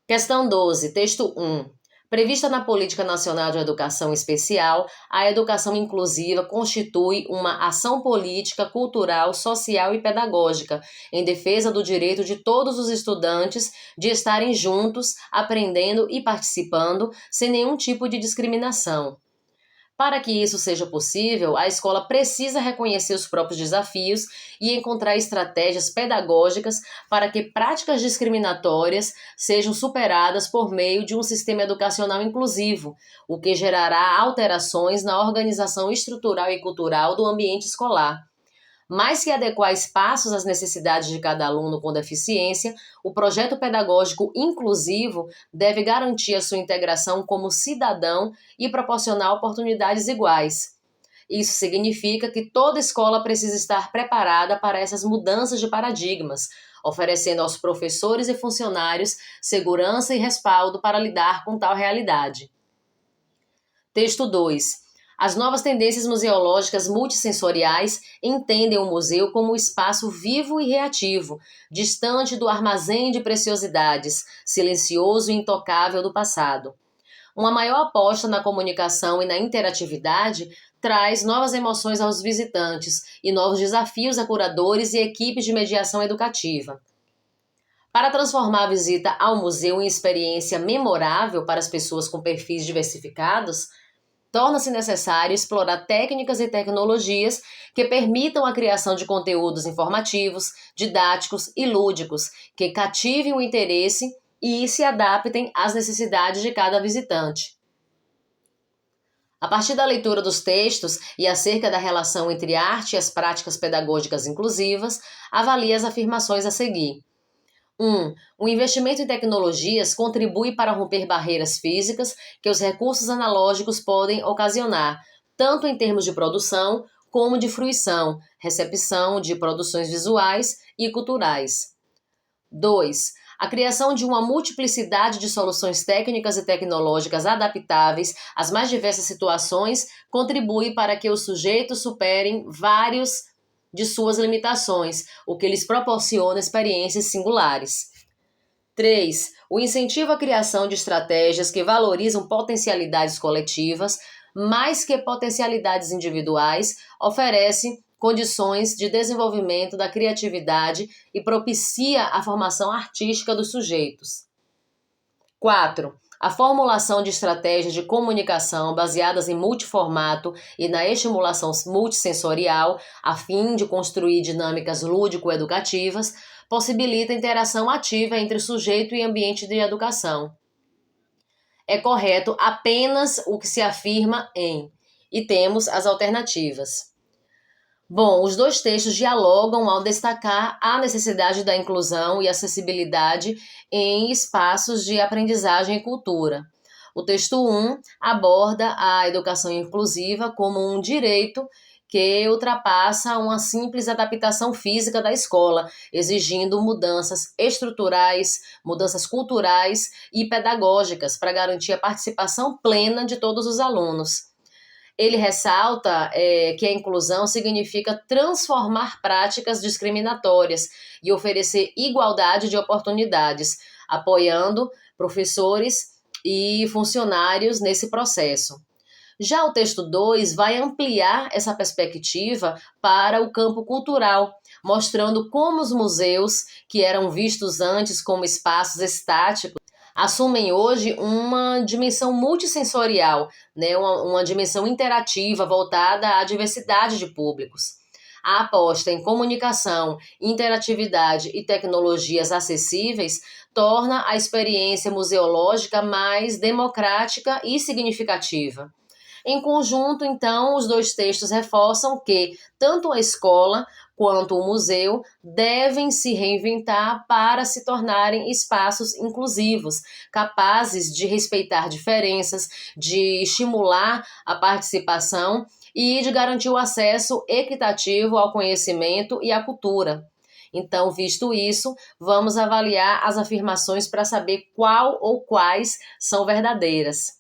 Questão 12, texto 1. Prevista na Política Nacional de Educação Especial, a educação inclusiva constitui uma ação política, cultural, social e pedagógica em defesa do direito de todos os estudantes de estarem juntos, aprendendo e participando sem nenhum tipo de discriminação. Para que isso seja possível, a escola precisa reconhecer os próprios desafios e encontrar estratégias pedagógicas para que práticas discriminatórias sejam superadas por meio de um sistema educacional inclusivo, o que gerará alterações na organização estrutural e cultural do ambiente escolar. Mais que adequar espaços às necessidades de cada aluno com deficiência, o projeto pedagógico inclusivo deve garantir a sua integração como cidadão e proporcionar oportunidades iguais. Isso significa que toda escola precisa estar preparada para essas mudanças de paradigmas, oferecendo aos professores e funcionários segurança e respaldo para lidar com tal realidade. Texto 2. As novas tendências museológicas multissensoriais entendem o museu como um espaço vivo e reativo, distante do armazém de preciosidades, silencioso e intocável do passado. Uma maior aposta na comunicação e na interatividade traz novas emoções aos visitantes e novos desafios a curadores e equipes de mediação educativa. Para transformar a visita ao museu em experiência memorável para as pessoas com perfis diversificados, torna-se necessário explorar técnicas e tecnologias que permitam a criação de conteúdos informativos, didáticos e lúdicos que cativem o interesse e se adaptem às necessidades de cada visitante. A partir da leitura dos textos e acerca da relação entre arte e as práticas pedagógicas inclusivas, avalie as afirmações a seguir. 1. O investimento em tecnologias contribui para romper barreiras físicas que os recursos analógicos podem ocasionar, tanto em termos de produção como de fruição, recepção de produções visuais e culturais. 2. A criação de uma multiplicidade de soluções técnicas e tecnológicas adaptáveis às mais diversas situações contribui para que os sujeitos superem vários de suas limitações, o que lhes proporciona experiências singulares. 3. O incentivo à criação de estratégias que valorizam potencialidades coletivas, mais que potencialidades individuais, oferece condições de desenvolvimento da criatividade e propicia a formação artística dos sujeitos. 4. A formulação de estratégias de comunicação baseadas em multiformato e na estimulação multissensorial, a fim de construir dinâmicas lúdico-educativas, possibilita a interação ativa entre sujeito e ambiente de educação. É correto apenas o que se afirma em, e temos as alternativas. Bom, os dois textos dialogam ao destacar a necessidade da inclusão e acessibilidade em espaços de aprendizagem e cultura. O texto 1 aborda a educação inclusiva como um direito que ultrapassa uma simples adaptação física da escola, exigindo mudanças estruturais, mudanças culturais e pedagógicas para garantir a participação plena de todos os alunos. Ele ressalta que a inclusão significa transformar práticas discriminatórias e oferecer igualdade de oportunidades, apoiando professores e funcionários nesse processo. Já o texto 2 vai ampliar essa perspectiva para o campo cultural, mostrando como os museus, que eram vistos antes como espaços estáticos, assumem hoje uma dimensão multissensorial, né? Uma dimensão interativa voltada à diversidade de públicos. A aposta em comunicação, interatividade e tecnologias acessíveis torna a experiência museológica mais democrática e significativa. Em conjunto, então, os dois textos reforçam que tanto a escola quanto o museu devem se reinventar para se tornarem espaços inclusivos, capazes de respeitar diferenças, de estimular a participação e de garantir o acesso equitativo ao conhecimento e à cultura. Então, visto isso, vamos avaliar as afirmações para saber qual ou quais são verdadeiras.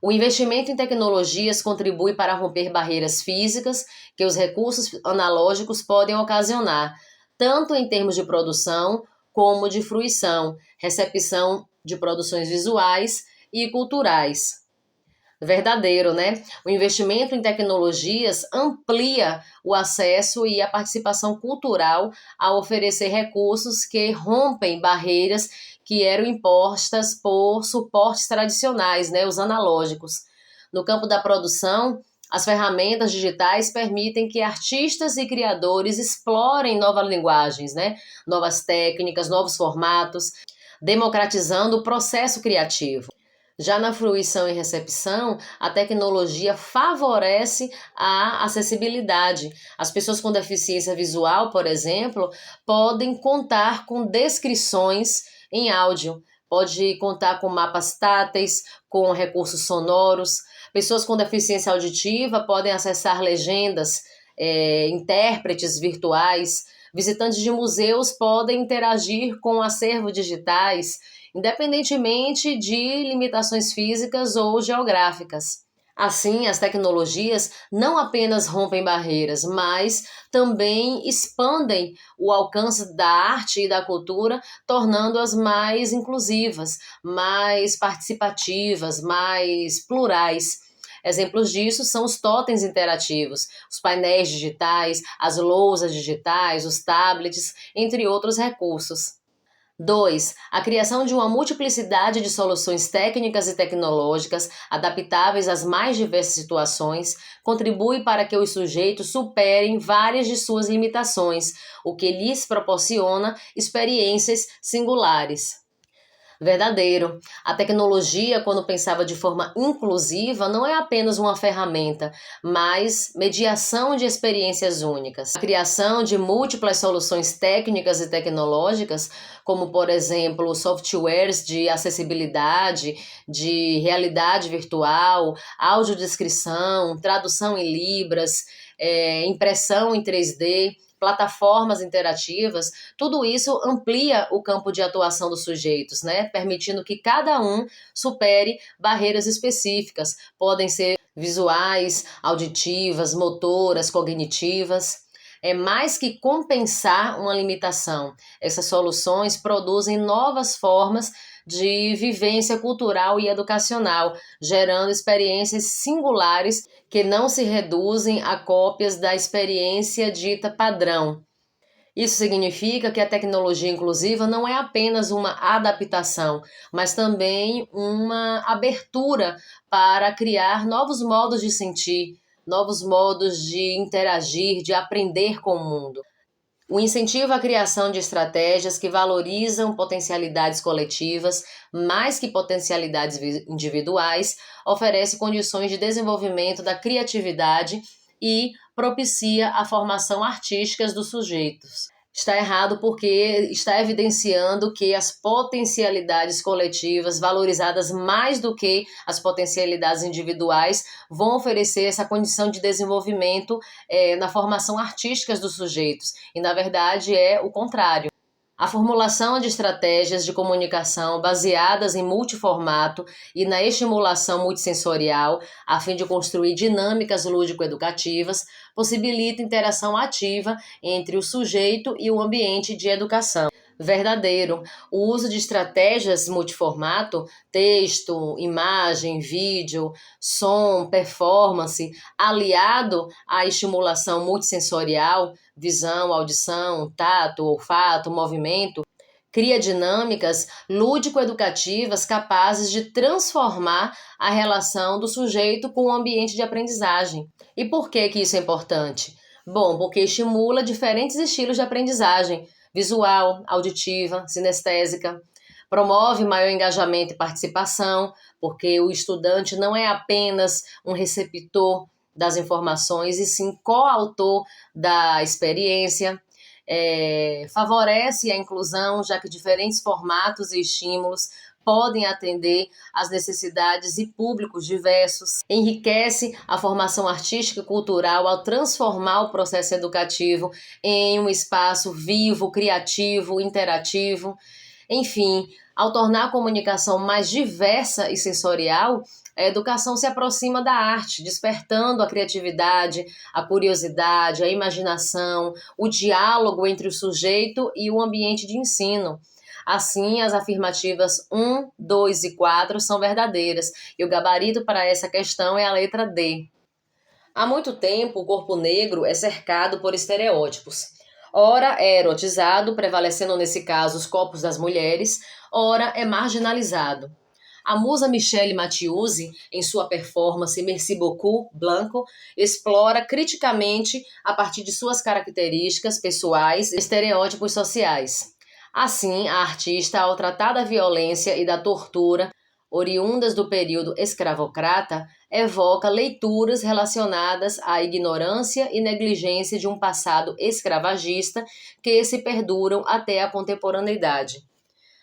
O investimento em tecnologias contribui para romper barreiras físicas que os recursos analógicos podem ocasionar, tanto em termos de produção como de fruição, recepção de produções visuais e culturais. Verdadeiro, né? O investimento em tecnologias amplia o acesso e a participação cultural ao oferecer recursos que rompem barreiras que eram impostas por suportes tradicionais, né? Os analógicos. No campo da produção, as ferramentas digitais permitem que artistas e criadores explorem novas linguagens, né? Novas técnicas, novos formatos, democratizando o processo criativo. Já na fruição e recepção, a tecnologia favorece a acessibilidade. As pessoas com deficiência visual, por exemplo, podem contar com descrições em áudio, pode contar com mapas táteis, com recursos sonoros. Pessoas com deficiência auditiva podem acessar legendas, intérpretes virtuais. Visitantes de museus podem interagir com acervos digitais, independentemente de limitações físicas ou geográficas. Assim, as tecnologias não apenas rompem barreiras, mas também expandem o alcance da arte e da cultura, tornando-as mais inclusivas, mais participativas, mais plurais. Exemplos disso são os totens interativos, os painéis digitais, as lousas digitais, os tablets, entre outros recursos. 2. A criação de uma multiplicidade de soluções técnicas e tecnológicas adaptáveis às mais diversas situações contribui para que os sujeitos superem várias de suas limitações, o que lhes proporciona experiências singulares. Verdadeiro. A tecnologia, quando pensava de forma inclusiva, não é apenas uma ferramenta, mas mediação de experiências únicas. A criação de múltiplas soluções técnicas e tecnológicas, como, por exemplo, softwares de acessibilidade, de realidade virtual, audiodescrição, tradução em libras, impressão em 3D, plataformas interativas, tudo isso amplia o campo de atuação dos sujeitos, né? Permitindo que cada um supere barreiras específicas. Podem ser visuais, auditivas, motoras, cognitivas. É mais que compensar uma limitação. Essas soluções produzem novas formas de vivência cultural e educacional, gerando experiências singulares que não se reduzem a cópias da experiência dita padrão. Isso significa que a tecnologia inclusiva não é apenas uma adaptação, mas também uma abertura para criar novos modos de sentir, novos modos de interagir, de aprender com o mundo. O incentivo à criação de estratégias que valorizam potencialidades coletivas, mais que potencialidades individuais, oferece condições de desenvolvimento da criatividade e propicia a formação artística dos sujeitos. Está errado porque está evidenciando que as potencialidades coletivas, valorizadas mais do que as potencialidades individuais, vão oferecer essa condição de desenvolvimento na formação artística dos sujeitos. E, na verdade, é o contrário. A formulação de estratégias de comunicação baseadas em multiformato e na estimulação multissensorial, a fim de construir dinâmicas lúdico-educativas, possibilita interação ativa entre o sujeito e o ambiente de educação. Verdadeiro. O uso de estratégias multiformato, texto, imagem, vídeo, som, performance, aliado à estimulação multissensorial, visão, audição, tato, olfato, movimento, cria dinâmicas lúdico-educativas capazes de transformar a relação do sujeito com o ambiente de aprendizagem. E por que isso é importante? Bom, porque estimula diferentes estilos de aprendizagem, visual, auditiva, sinestésica. Promove maior engajamento e participação, porque o estudante não é apenas um receptor das informações, e sim coautor da experiência. Favorece a inclusão, já que diferentes formatos e estímulos podem atender às necessidades e públicos diversos. Enriquece a formação artística e cultural ao transformar o processo educativo em um espaço vivo, criativo, interativo. Enfim, ao tornar a comunicação mais diversa e sensorial, A educação se aproxima da arte, despertando a criatividade, a curiosidade, a imaginação, o diálogo entre o sujeito e o ambiente de ensino. Assim, as afirmativas 1, 2 e 4 são verdadeiras, e o gabarito para essa questão é a letra D. Há muito tempo, o corpo negro é cercado por estereótipos. Ora é erotizado, prevalecendo nesse caso os corpos das mulheres, ora é marginalizado. A musa Michelle Mathieusi, em sua performance Merci beaucoup, Blanco, explora criticamente, a partir de suas características pessoais, estereótipos sociais. Assim, a artista, ao tratar da violência e da tortura oriundas do período escravocrata, evoca leituras relacionadas à ignorância e negligência de um passado escravagista que se perduram até a contemporaneidade.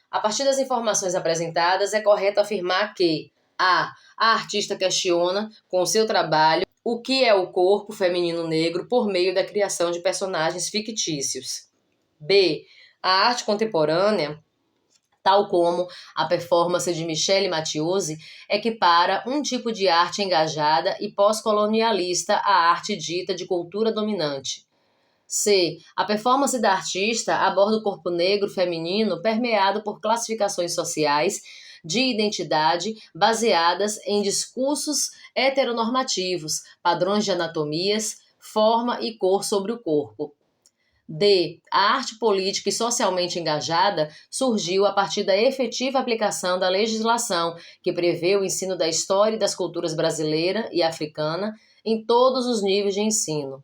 A partir das informações apresentadas, é correto afirmar que a artista questiona, com seu trabalho, o que é o corpo feminino negro por meio da criação de personagens fictícios. B. A arte contemporânea, tal como a performance de Michelle Mathieusi, equipara um tipo de arte engajada e pós-colonialista à arte dita de cultura dominante. C. A performance da artista aborda o corpo negro feminino permeado por classificações sociais de identidade baseadas em discursos heteronormativos, padrões de anatomias, forma e cor sobre o corpo. D. A arte política e socialmente engajada surgiu a partir da efetiva aplicação da legislação que prevê o ensino da história e das culturas brasileira e africana em todos os níveis de ensino.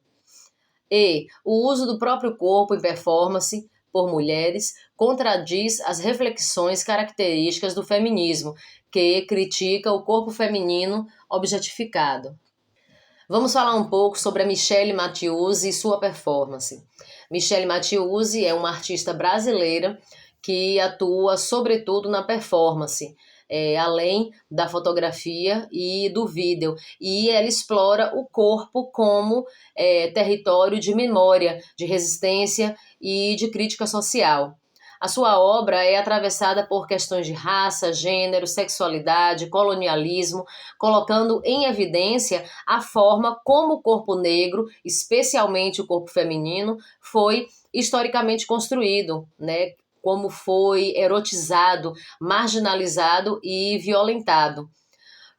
E. O uso do próprio corpo em performance por mulheres contradiz as reflexões características do feminismo, que critica o corpo feminino objetificado. Vamos falar um pouco sobre a Michelle Mathieusi e sua performance. Michelle Mathieusi é uma artista brasileira que atua sobretudo na performance, além da fotografia e do vídeo. E ela explora o corpo como território de memória, de resistência e de crítica social. A sua obra é atravessada por questões de raça, gênero, sexualidade, colonialismo, colocando em evidência a forma como o corpo negro, especialmente o corpo feminino, foi historicamente construído, né? Como foi erotizado, marginalizado e violentado.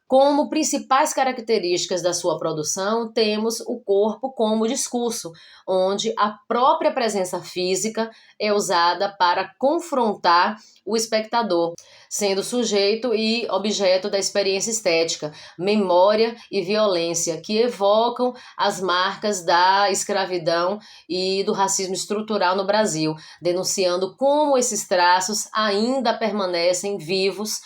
Como principais características da sua produção, temos o corpo como discurso, onde a própria presença física é usada para confrontar o espectador, sendo sujeito e objeto da experiência estética, memória e violência, que evocam as marcas da escravidão e do racismo estrutural no Brasil, denunciando como esses traços ainda permanecem vivos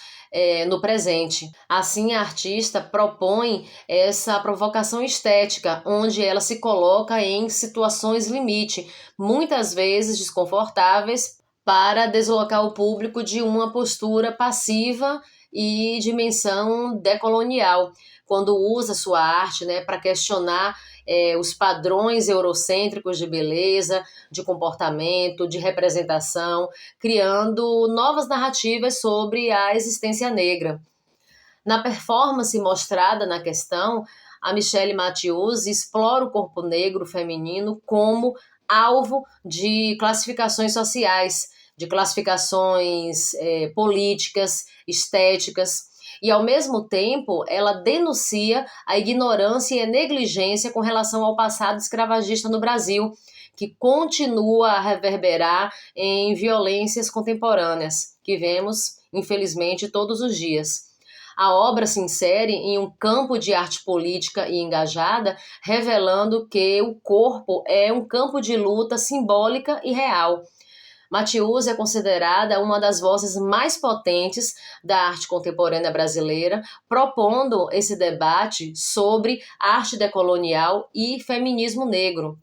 no presente. Assim, a artista propõe essa provocação estética, onde ela se coloca em situações limite, muitas vezes desconfortáveis, para deslocar o público de uma postura passiva e dimensão decolonial, quando usa sua arte, né, para questionar os padrões eurocêntricos de beleza, de comportamento, de representação, criando novas narrativas sobre a existência negra. Na performance mostrada na questão, a Michelle Mathieusi explora o corpo negro feminino como alvo de classificações sociais, de classificações políticas, estéticas, e ao mesmo tempo ela denuncia a ignorância e a negligência com relação ao passado escravagista no Brasil, que continua a reverberar em violências contemporâneas, que vemos, infelizmente, todos os dias. A obra se insere em um campo de arte política e engajada, revelando que o corpo é um campo de luta simbólica e real. Mathieusi é considerada uma das vozes mais potentes da arte contemporânea brasileira, propondo esse debate sobre arte decolonial e feminismo negro.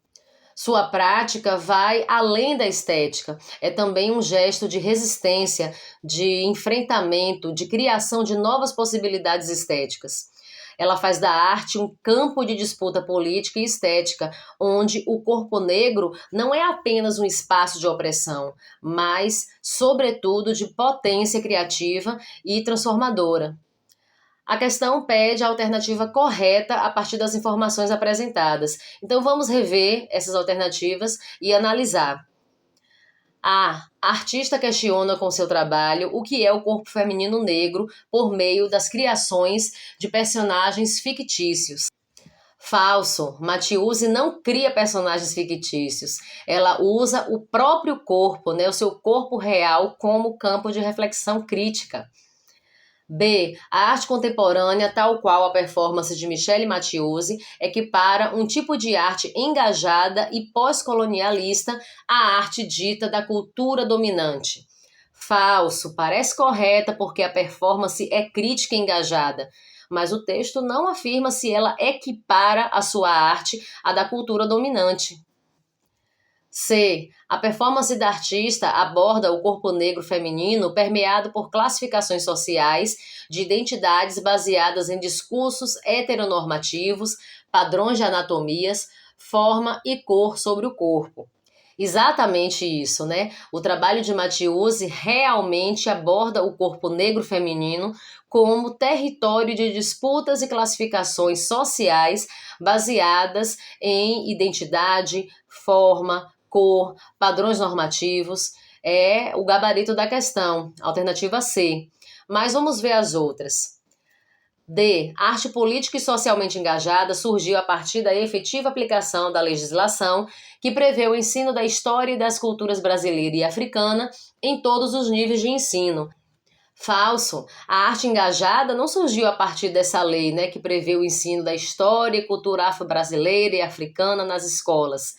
Sua prática vai além da estética, é também um gesto de resistência, de enfrentamento, de criação de novas possibilidades estéticas. Ela faz da arte um campo de disputa política e estética, onde o corpo negro não é apenas um espaço de opressão, mas, sobretudo, de potência criativa e transformadora. A questão pede a alternativa correta a partir das informações apresentadas. Então vamos rever essas alternativas e analisar. A artista questiona com seu trabalho o que é o corpo feminino negro por meio das criações de personagens fictícios. Falso. Matiusi não cria personagens fictícios. Ela usa o próprio corpo, o seu corpo real, como campo de reflexão crítica. B. A arte contemporânea, tal qual a performance de Michele Matiusi, equipara um tipo de arte engajada e pós-colonialista à arte dita da cultura dominante. Falso. Parece correta porque a performance é crítica e engajada, mas o texto não afirma se ela equipara a sua arte à da cultura dominante. C. A performance da artista aborda o corpo negro feminino permeado por classificações sociais de identidades baseadas em discursos heteronormativos, padrões de anatomias, forma e cor sobre o corpo. Exatamente isso, né? O trabalho de Matiusi realmente aborda o corpo negro feminino como território de disputas e classificações sociais baseadas em identidade, forma, cor, padrões normativos. É o gabarito da questão, alternativa C. Mas vamos ver as outras. D. A arte política e socialmente engajada surgiu a partir da efetiva aplicação da legislação que prevê o ensino da história e das culturas brasileira e africana em todos os níveis de ensino. Falso. A arte engajada não surgiu a partir dessa lei, que prevê o ensino da história e cultura afro-brasileira e africana nas escolas,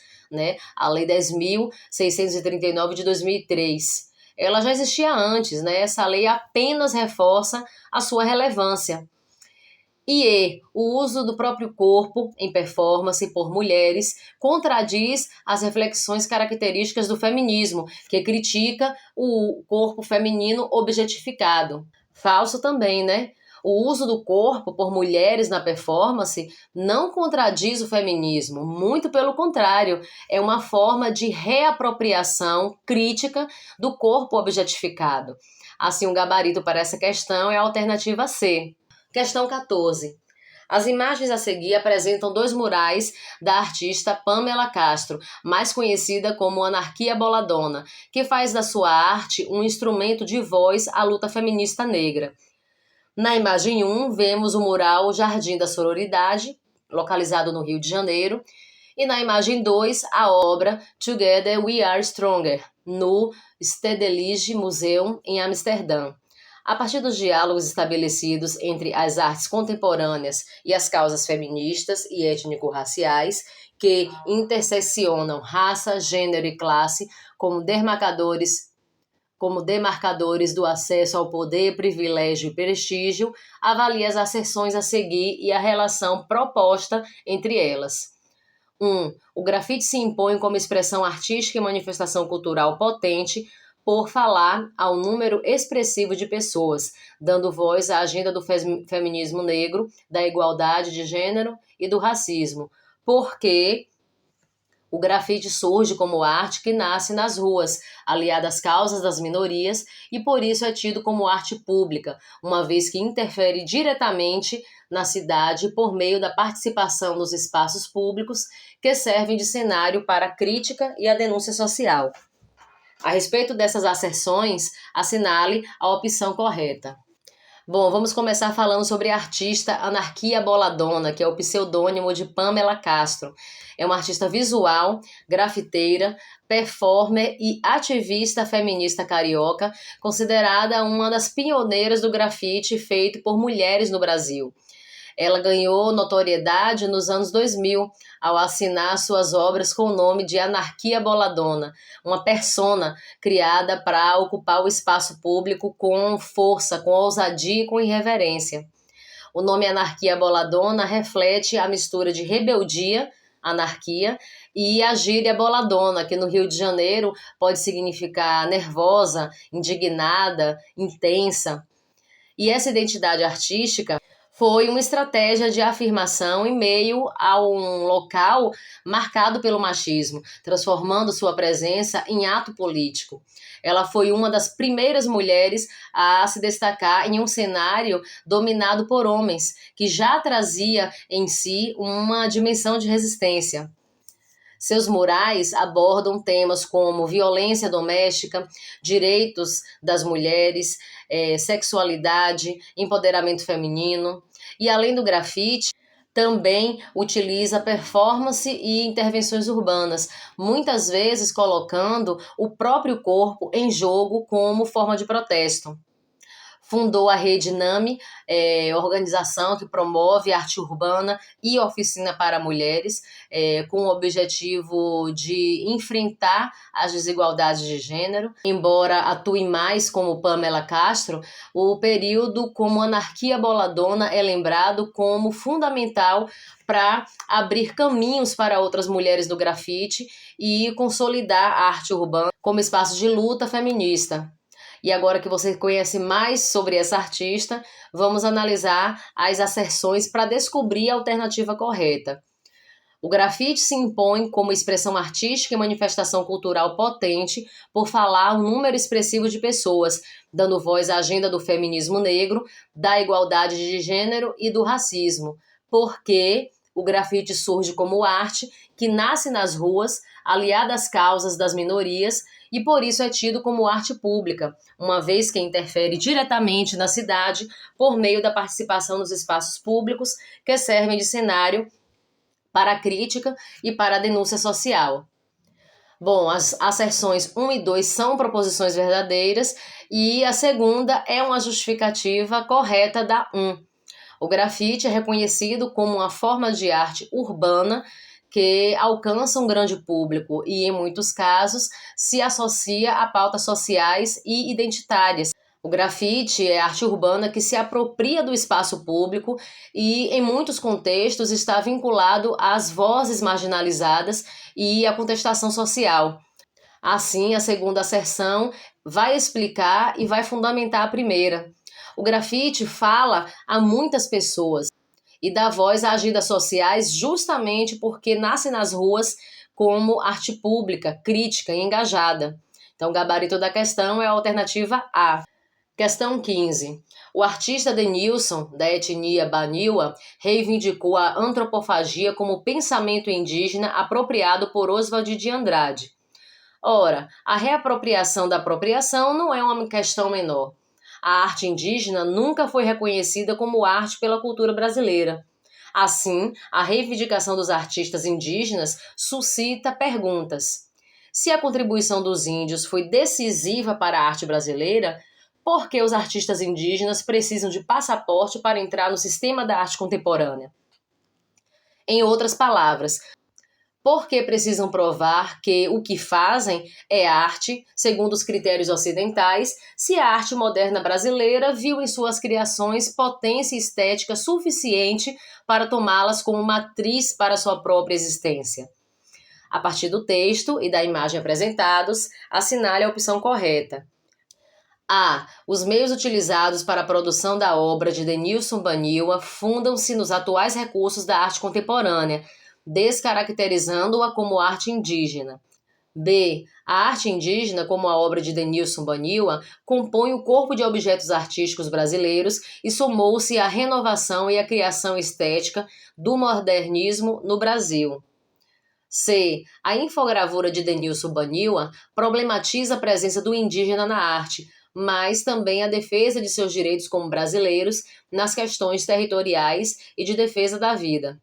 a Lei 10.639 de 2003. Ela já existia antes, Essa lei apenas reforça a sua relevância. E o uso do próprio corpo em performance por mulheres contradiz as reflexões características do feminismo, que critica o corpo feminino objetificado. Falso também, O uso do corpo por mulheres na performance não contradiz o feminismo, muito pelo contrário, é uma forma de reapropriação crítica do corpo objetificado. Assim, o gabarito para essa questão é a alternativa C. Questão 14. As imagens a seguir apresentam 2 murais da artista Pamela Castro, mais conhecida como Anarquia Boladona, que faz da sua arte um instrumento de voz à luta feminista negra. Na imagem 1, vemos o mural Jardim da Sororidade, localizado no Rio de Janeiro, e na imagem 2, a obra Together We Are Stronger, no Stedelijk Museum, em Amsterdã. A partir dos diálogos estabelecidos entre as artes contemporâneas e as causas feministas e étnico-raciais, que interseccionam raça, gênero e classe como demarcadores do acesso ao poder, privilégio e prestígio, avalia as asserções a seguir e a relação proposta entre elas. 1. O grafite se impõe como expressão artística e manifestação cultural potente por falar ao número expressivo de pessoas, dando voz à agenda do feminismo negro, da igualdade de gênero e do racismo, porque o grafite surge como arte que nasce nas ruas, aliada às causas das minorias, e por isso é tido como arte pública, uma vez que interfere diretamente na cidade por meio da participação nos espaços públicos que servem de cenário para a crítica e a denúncia social. A respeito dessas asserções, assinale a opção correta. Bom, vamos começar falando sobre a artista Anarquia Boladona, que é o pseudônimo de Pamela Castro. É uma artista visual, grafiteira, performer e ativista feminista carioca, considerada uma das pioneiras do grafite feito por mulheres no Brasil. Ela ganhou notoriedade nos anos 2000 ao assinar suas obras com o nome de Anarquia Boladona, uma persona criada para ocupar o espaço público com força, com ousadia e com irreverência. O nome Anarquia Boladona reflete a mistura de rebeldia, anarquia, e a gíria boladona, que no Rio de Janeiro pode significar nervosa, indignada, intensa. E essa identidade artística Foi uma estratégia de afirmação em meio a um local marcado pelo machismo, transformando sua presença em ato político. Ela foi uma das primeiras mulheres a se destacar em um cenário dominado por homens, que já trazia em si uma dimensão de resistência. Seus murais abordam temas como violência doméstica, direitos das mulheres, sexualidade, empoderamento feminino. E além do grafite, também utiliza performance e intervenções urbanas, muitas vezes colocando o próprio corpo em jogo como forma de protesto. Fundou a Rede NAMI, organização que promove arte urbana e oficina para mulheres, com o objetivo de enfrentar as desigualdades de gênero. Embora atue mais como Pamela Castro, o período como anarquia boladona é lembrado como fundamental para abrir caminhos para outras mulheres do grafite e consolidar a arte urbana como espaço de luta feminista. E agora que você conhece mais sobre essa artista, vamos analisar as asserções para descobrir a alternativa correta. O grafite se impõe como expressão artística e manifestação cultural potente por falar um número expressivo de pessoas, dando voz à agenda do feminismo negro, da igualdade de gênero e do racismo. Porque o grafite surge como arte que nasce nas ruas, aliada às causas das minorias, e por isso é tido como arte pública, uma vez que interfere diretamente na cidade por meio da participação nos espaços públicos que servem de cenário para a crítica e para a denúncia social. Bom, as asserções 1 e 2 são proposições verdadeiras e a segunda é uma justificativa correta da 1. O grafite é reconhecido como uma forma de arte urbana que alcança um grande público e, em muitos casos, se associa a pautas sociais e identitárias. O grafite é arte urbana que se apropria do espaço público e, em muitos contextos, está vinculado às vozes marginalizadas e à contestação social. Assim, a segunda asserção vai explicar e vai fundamentar a primeira. O grafite fala a muitas pessoas e dá voz a agendas sociais justamente porque nasce nas ruas como arte pública, crítica e engajada. Então, o gabarito da questão é a alternativa A. Questão 15. O artista Denilson, da etnia Baniwa, reivindicou a antropofagia como pensamento indígena apropriado por Oswald de Andrade. Ora, a reapropriação da apropriação não é uma questão menor. A arte indígena nunca foi reconhecida como arte pela cultura brasileira. Assim, a reivindicação dos artistas indígenas suscita perguntas. Se a contribuição dos índios foi decisiva para a arte brasileira, por que os artistas indígenas precisam de passaporte para entrar no sistema da arte contemporânea? Em outras palavras, por que precisam provar que o que fazem é arte, segundo os critérios ocidentais, se a arte moderna brasileira viu em suas criações potência estética suficiente para tomá-las como matriz para sua própria existência? A partir do texto e da imagem apresentados, assinale a opção correta. A. Os meios utilizados para a produção da obra de Denilson Baniwa fundam-se nos atuais recursos da arte contemporânea, descaracterizando-a como arte indígena. B. A arte indígena, como a obra de Denilson Baniwa, compõe o corpo de objetos artísticos brasileiros e somou-se à renovação e à criação estética do modernismo no Brasil. C. A infogravura de Denilson Baniwa problematiza a presença do indígena na arte, mas também a defesa de seus direitos como brasileiros nas questões territoriais e de defesa da vida.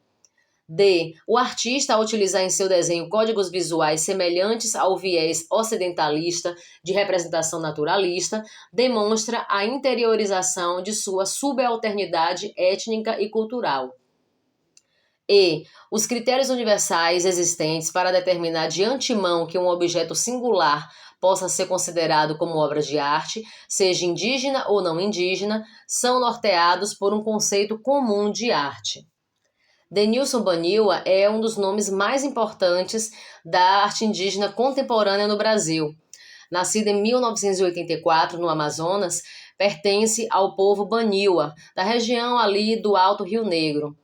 D. O artista, ao utilizar em seu desenho códigos visuais semelhantes ao viés ocidentalista de representação naturalista, demonstra a interiorização de sua subalternidade étnica e cultural. E. Os critérios universais existentes para determinar de antemão que um objeto singular possa ser considerado como obra de arte, seja indígena ou não indígena, são norteados por um conceito comum de arte. Denilson Baniwa é um dos nomes mais importantes da arte indígena contemporânea no Brasil. Nascido em 1984, no Amazonas, pertence ao povo Baniwa, da região ali do Alto Rio Negro.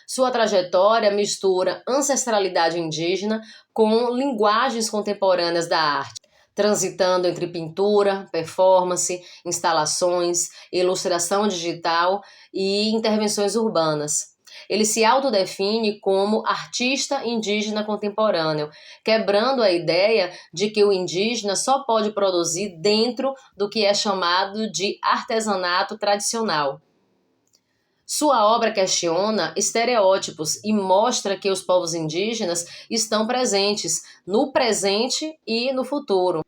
Sua trajetória mistura ancestralidade indígena com linguagens contemporâneas da arte, transitando entre pintura, performance, instalações, ilustração digital e intervenções urbanas. Ele se autodefine como artista indígena contemporâneo, quebrando a ideia de que o indígena só pode produzir dentro do que é chamado de artesanato tradicional. Sua obra questiona estereótipos e mostra que os povos indígenas estão presentes no presente e no futuro,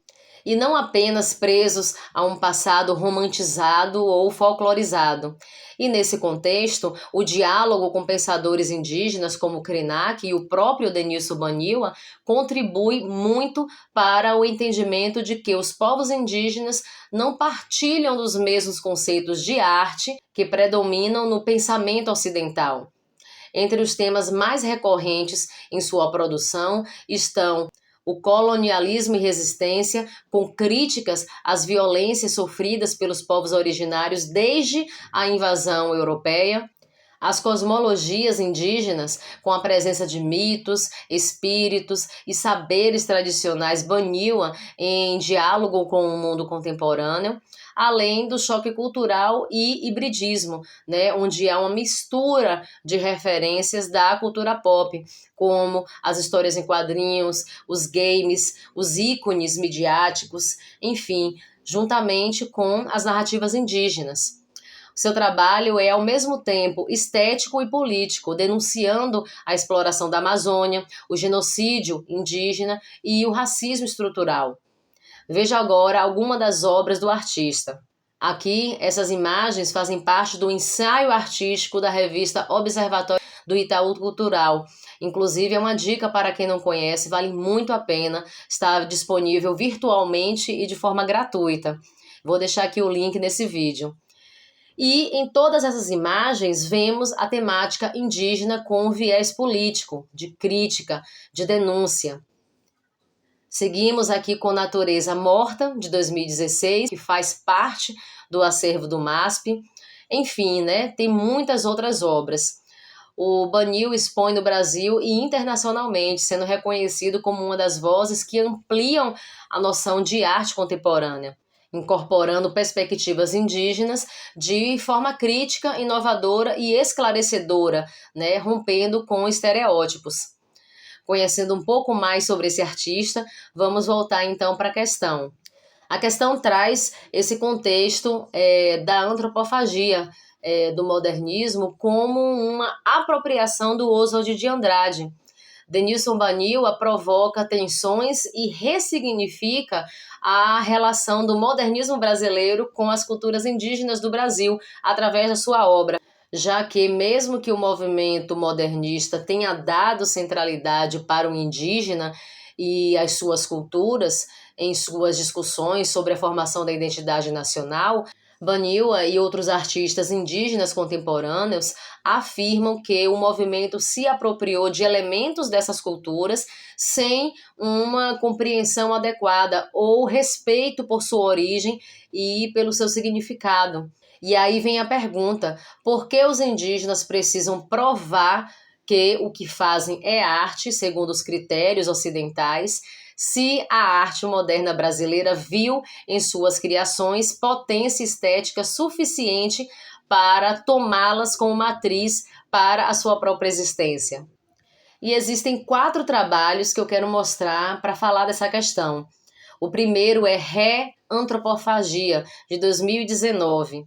e não apenas presos a um passado romantizado ou folclorizado. E nesse contexto, o diálogo com pensadores indígenas como Krenak e o próprio Denilson Baniwa contribui muito para o entendimento de que os povos indígenas não partilham dos mesmos conceitos de arte que predominam no pensamento ocidental. Entre os temas mais recorrentes em sua produção estão o colonialismo e resistência, com críticas às violências sofridas pelos povos originários desde a invasão europeia, as cosmologias indígenas, com a presença de mitos, espíritos e saberes tradicionais Baniwa em diálogo com o mundo contemporâneo, além do choque cultural e hibridismo, né, onde há uma mistura de referências da cultura pop, como as histórias em quadrinhos, os games, os ícones midiáticos, enfim, juntamente com as narrativas indígenas. Seu trabalho é, ao mesmo tempo, estético e político, denunciando a exploração da Amazônia, o genocídio indígena e o racismo estrutural. Veja agora alguma das obras do artista. Aqui, essas imagens fazem parte do ensaio artístico da revista Observatório do Itaú Cultural. Inclusive, é uma dica para quem não conhece, vale muito a pena, está disponível virtualmente e de forma gratuita. Vou deixar aqui o link nesse vídeo. E em todas essas imagens vemos a temática indígena com um viés político, de crítica, de denúncia. Seguimos aqui com Natureza Morta, de 2016, que faz parte do acervo do MASP. Enfim, né, tem muitas outras obras. O Baniwa expõe no Brasil e internacionalmente, sendo reconhecido como uma das vozes que ampliam a noção de arte contemporânea, incorporando perspectivas indígenas de forma crítica, inovadora e esclarecedora, né, rompendo com estereótipos. Conhecendo um pouco mais sobre esse artista, vamos voltar então para a questão. A questão traz esse contexto da antropofagia, do modernismo, como uma apropriação do Oswald de Andrade. Denilson Baniwa provoca tensões e ressignifica a relação do modernismo brasileiro com as culturas indígenas do Brasil através da sua obra, já que mesmo que o movimento modernista tenha dado centralidade para o indígena e as suas culturas em suas discussões sobre a formação da identidade nacional, Baniwa e outros artistas indígenas contemporâneos afirmam que o movimento se apropriou de elementos dessas culturas sem uma compreensão adequada ou respeito por sua origem e pelo seu significado. E aí vem a pergunta: por que os indígenas precisam provar que o que fazem é arte, segundo os critérios ocidentais, se a arte moderna brasileira viu em suas criações potência estética suficiente para tomá-las como matriz para a sua própria existência? E existem 4 trabalhos que eu quero mostrar para falar dessa questão. O primeiro é Re-Antropofagia, de 2019.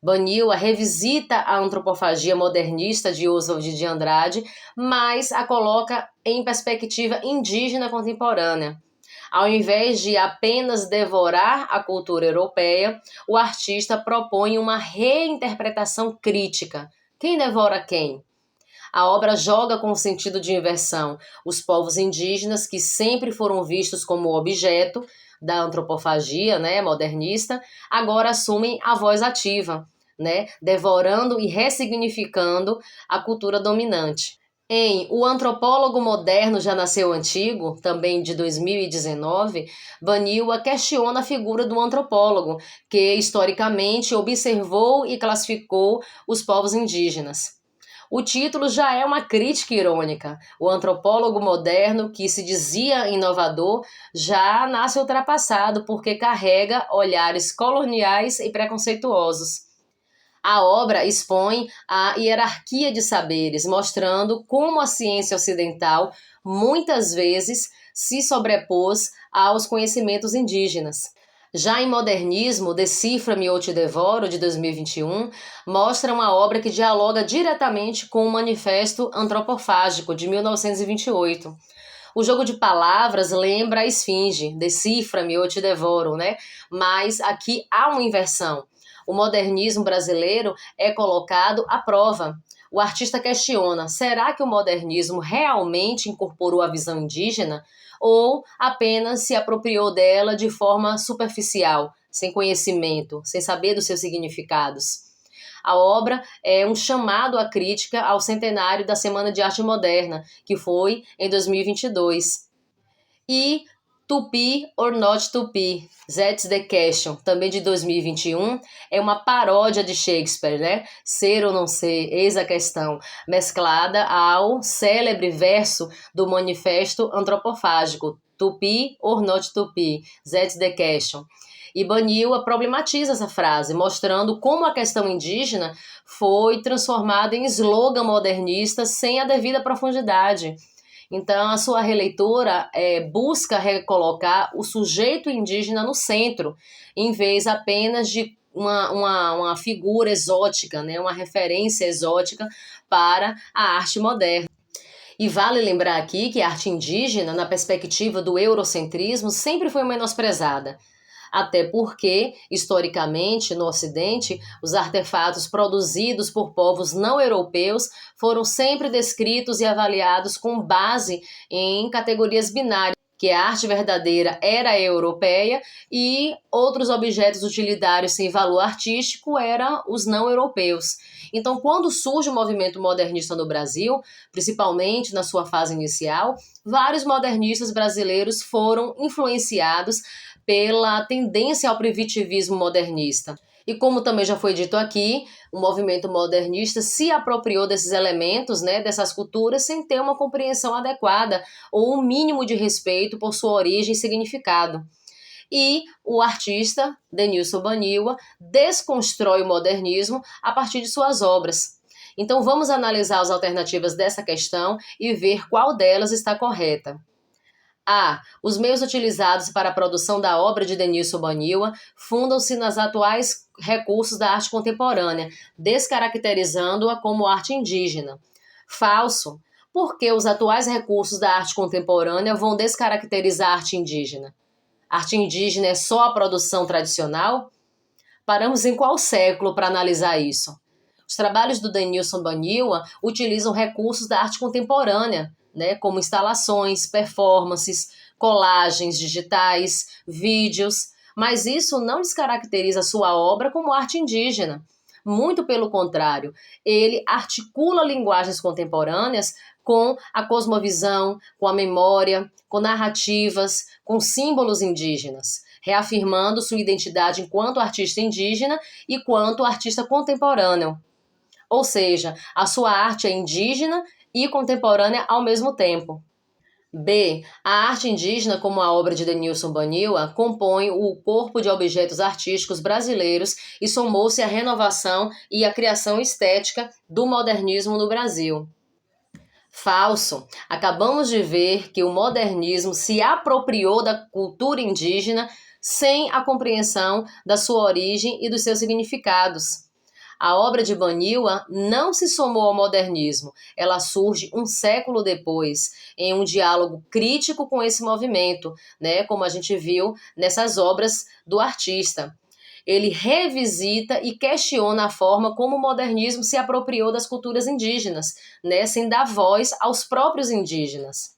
Baniwa revisita a antropofagia modernista de Oswald de Andrade, mas a coloca em perspectiva indígena contemporânea. Ao invés de apenas devorar a cultura europeia, o artista propõe uma reinterpretação crítica. Quem devora quem? A obra joga com o sentido de inversão. Os povos indígenas, que sempre foram vistos como objeto da antropofagia, né, modernista, agora assumem a voz ativa, né, devorando e ressignificando a cultura dominante. Em O Antropólogo Moderno Já Nasceu Antigo, também de 2019, Baniwa questiona a figura do antropólogo, que historicamente observou e classificou os povos indígenas. O título já é uma crítica irônica. O antropólogo moderno, que se dizia inovador, já nasce ultrapassado porque carrega olhares coloniais e preconceituosos. A obra expõe a hierarquia de saberes, mostrando como a ciência ocidental muitas vezes se sobrepôs aos conhecimentos indígenas. Já em Modernismo, Decifra-me ou Te Devoro, de 2021, mostra uma obra que dialoga diretamente com o Manifesto Antropofágico, de 1928. O jogo de palavras lembra a esfinge, decifra-me ou te devoro, né? Mas aqui há uma inversão. O modernismo brasileiro é colocado à prova. O artista questiona: será que o modernismo realmente incorporou a visão indígena ou apenas se apropriou dela de forma superficial, sem conhecimento, sem saber dos seus significados? A obra é um chamado à crítica ao centenário da Semana de Arte Moderna, que foi em 2022. E Tupi or Not Tupi, That's the Question, também de 2021, é uma paródia de Shakespeare, né? Ser ou não ser, eis a questão, mesclada ao célebre verso do Manifesto Antropofágico, Tupi or Not Tupi, That's the Question. E Baniwa problematiza essa frase, mostrando como a questão indígena foi transformada em slogan modernista sem a devida profundidade. Então, a sua releitura busca recolocar o sujeito indígena no centro, em vez apenas de uma figura exótica, né, uma referência exótica para a arte moderna. E vale lembrar aqui que a arte indígena, na perspectiva do eurocentrismo, sempre foi menosprezada. Até porque, historicamente, no Ocidente, os artefatos produzidos por povos não europeus foram sempre descritos e avaliados com base em categorias binárias, que a arte verdadeira era a europeia e outros objetos utilitários sem valor artístico eram os não europeus. Então, quando surge o movimento modernista no Brasil, principalmente na sua fase inicial, vários modernistas brasileiros foram influenciados pela tendência ao primitivismo modernista. E como também já foi dito aqui, o movimento modernista se apropriou desses elementos, né, dessas culturas, sem ter uma compreensão adequada ou um mínimo de respeito por sua origem e significado. E o artista, Denilson Baniwa, desconstrói o modernismo a partir de suas obras. Então vamos analisar as alternativas dessa questão e ver qual delas está correta. A. Os meios utilizados para a produção da obra de Denilson Baniwa fundam-se nos atuais recursos da arte contemporânea, descaracterizando-a como arte indígena. Falso. Por que os atuais recursos da arte contemporânea vão descaracterizar a arte indígena? A arte indígena é só a produção tradicional? Paramos em qual século para analisar isso? Os trabalhos do Denilson Baniwa utilizam recursos da arte contemporânea, né, como instalações, performances, colagens digitais, vídeos, mas isso não descaracteriza sua obra como arte indígena. Muito pelo contrário, ele articula linguagens contemporâneas com a cosmovisão, com a memória, com narrativas, com símbolos indígenas, reafirmando sua identidade enquanto artista indígena e quanto artista contemporâneo. Ou seja, a sua arte é indígena e contemporânea ao mesmo tempo. B. A arte indígena, como a obra de Denilson Baniwa, compõe o corpo de objetos artísticos brasileiros e somou-se à renovação e à criação estética do modernismo no Brasil. Falso. Acabamos de ver que o modernismo se apropriou da cultura indígena sem a compreensão da sua origem e dos seus significados. A obra de Baniwa não se somou ao modernismo, ela surge um século depois, em um diálogo crítico com esse movimento, né, como a gente viu nessas obras do artista. Ele revisita e questiona a forma como o modernismo se apropriou das culturas indígenas, né, sem dar voz aos próprios indígenas.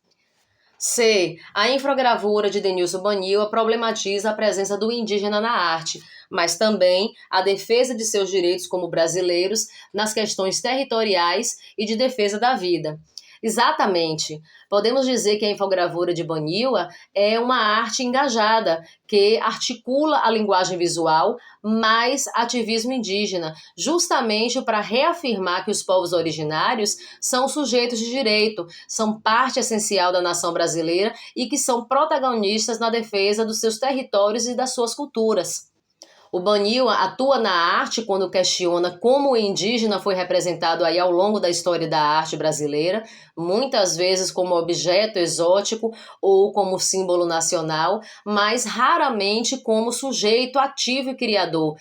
C. A infragravura de Denilson Baniwa problematiza a presença do indígena na arte, mas também a defesa de seus direitos como brasileiros nas questões territoriais e de defesa da vida. Exatamente. Podemos dizer que a infogravura de Baniwa é uma arte engajada que articula a linguagem visual mais ativismo indígena, justamente para reafirmar que os povos originários são sujeitos de direito, são parte essencial da nação brasileira e que são protagonistas na defesa dos seus territórios e das suas culturas. O Baniwa atua na arte quando questiona como o indígena foi representado aí ao longo da história da arte brasileira, muitas vezes como objeto exótico ou como símbolo nacional, mas raramente como sujeito ativo e criador,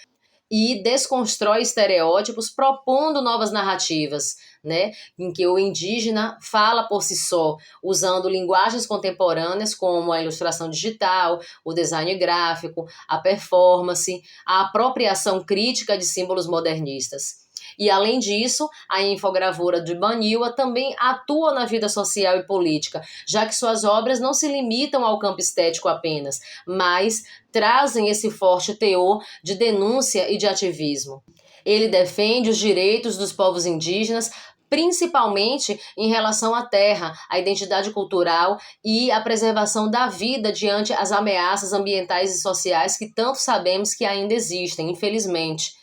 e desconstrói estereótipos propondo novas narrativas, né, em que o indígena fala por si só, usando linguagens contemporâneas como a ilustração digital, o design gráfico, a performance, a apropriação crítica de símbolos modernistas. E, além disso, a infogravura de Baniwa também atua na vida social e política, já que suas obras não se limitam ao campo estético apenas, mas trazem esse forte teor de denúncia e de ativismo. Ele defende os direitos dos povos indígenas, principalmente em relação à terra, à identidade cultural e à preservação da vida diante as ameaças ambientais e sociais que tanto sabemos que ainda existem, infelizmente.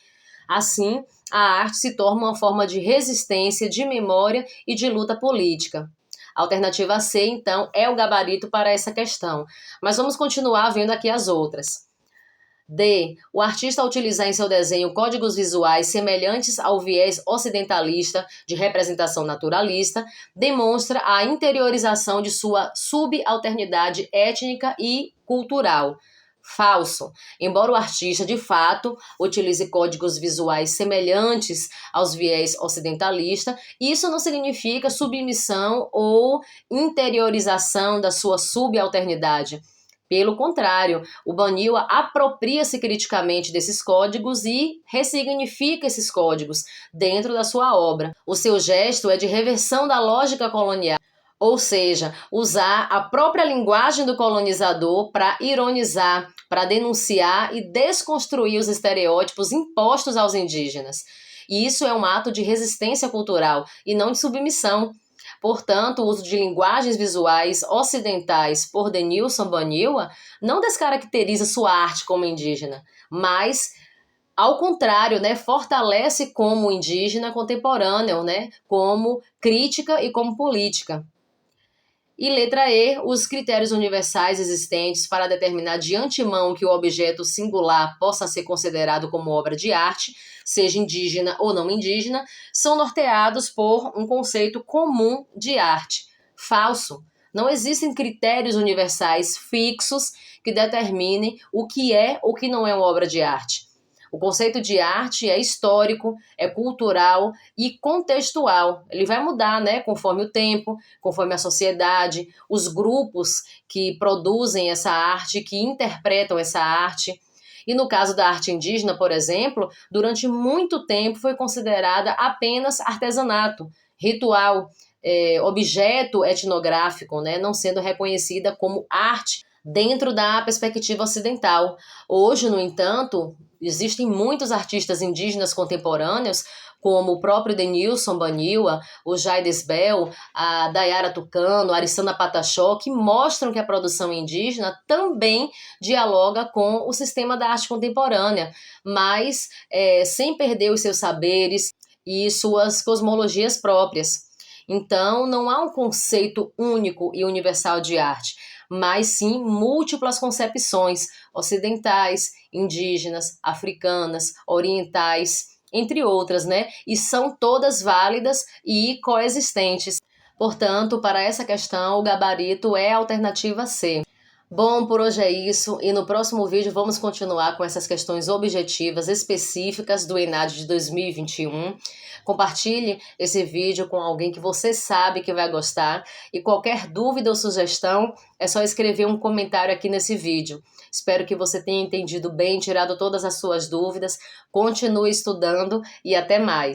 Assim, a arte se torna uma forma de resistência, de memória e de luta política. A alternativa C, então, é o gabarito para essa questão. Mas vamos continuar vendo aqui as outras. D. O artista utilizar em seu desenho códigos visuais semelhantes ao viés ocidentalista de representação naturalista demonstra a interiorização de sua subalternidade étnica e cultural. Falso. Embora o artista, de fato, utilize códigos visuais semelhantes aos viés ocidentalista, isso não significa submissão ou interiorização da sua subalternidade. Pelo contrário, o Baniwa apropria-se criticamente desses códigos e ressignifica esses códigos dentro da sua obra. O seu gesto é de reversão da lógica colonial, ou seja, usar a própria linguagem do colonizador para ironizar, para denunciar e desconstruir os estereótipos impostos aos indígenas. E isso é um ato de resistência cultural e não de submissão. Portanto, o uso de linguagens visuais ocidentais por Denilson Baniwa não descaracteriza sua arte como indígena, mas, ao contrário, né, fortalece como indígena contemporâneo, né, como crítica e como política. E letra E, os critérios universais existentes para determinar de antemão que o objeto singular possa ser considerado como obra de arte, seja indígena ou não indígena, são norteados por um conceito comum de arte. Falso. Não existem critérios universais fixos que determinem o que é ou que não é uma obra de arte. O conceito de arte é histórico, é cultural e contextual. Ele vai mudar, né, conforme o tempo, conforme a sociedade, os grupos que produzem essa arte, que interpretam essa arte. E no caso da arte indígena, por exemplo, durante muito tempo foi considerada apenas artesanato, ritual, objeto etnográfico, né, não sendo reconhecida como arte dentro da perspectiva ocidental. Hoje, no entanto, existem muitos artistas indígenas contemporâneos, como o próprio Denilson Baniwa, o Jaides Bell, a Dayara Tucano, a Arissana Pataxó, que mostram que a produção indígena também dialoga com o sistema da arte contemporânea, mas sem perder os seus saberes e suas cosmologias próprias. Então, não há um conceito único e universal de arte, mas sim múltiplas concepções ocidentais, indígenas, africanas, orientais, entre outras, né? E são todas válidas e coexistentes. Portanto, para essa questão, o gabarito é a alternativa C. Bom, por hoje é isso, e no próximo vídeo vamos continuar com essas questões objetivas específicas do ENAD de 2021. Compartilhe esse vídeo com alguém que você sabe que vai gostar, e qualquer dúvida ou sugestão é só escrever um comentário aqui nesse vídeo. Espero que você tenha entendido bem, tirado todas as suas dúvidas, continue estudando e até mais.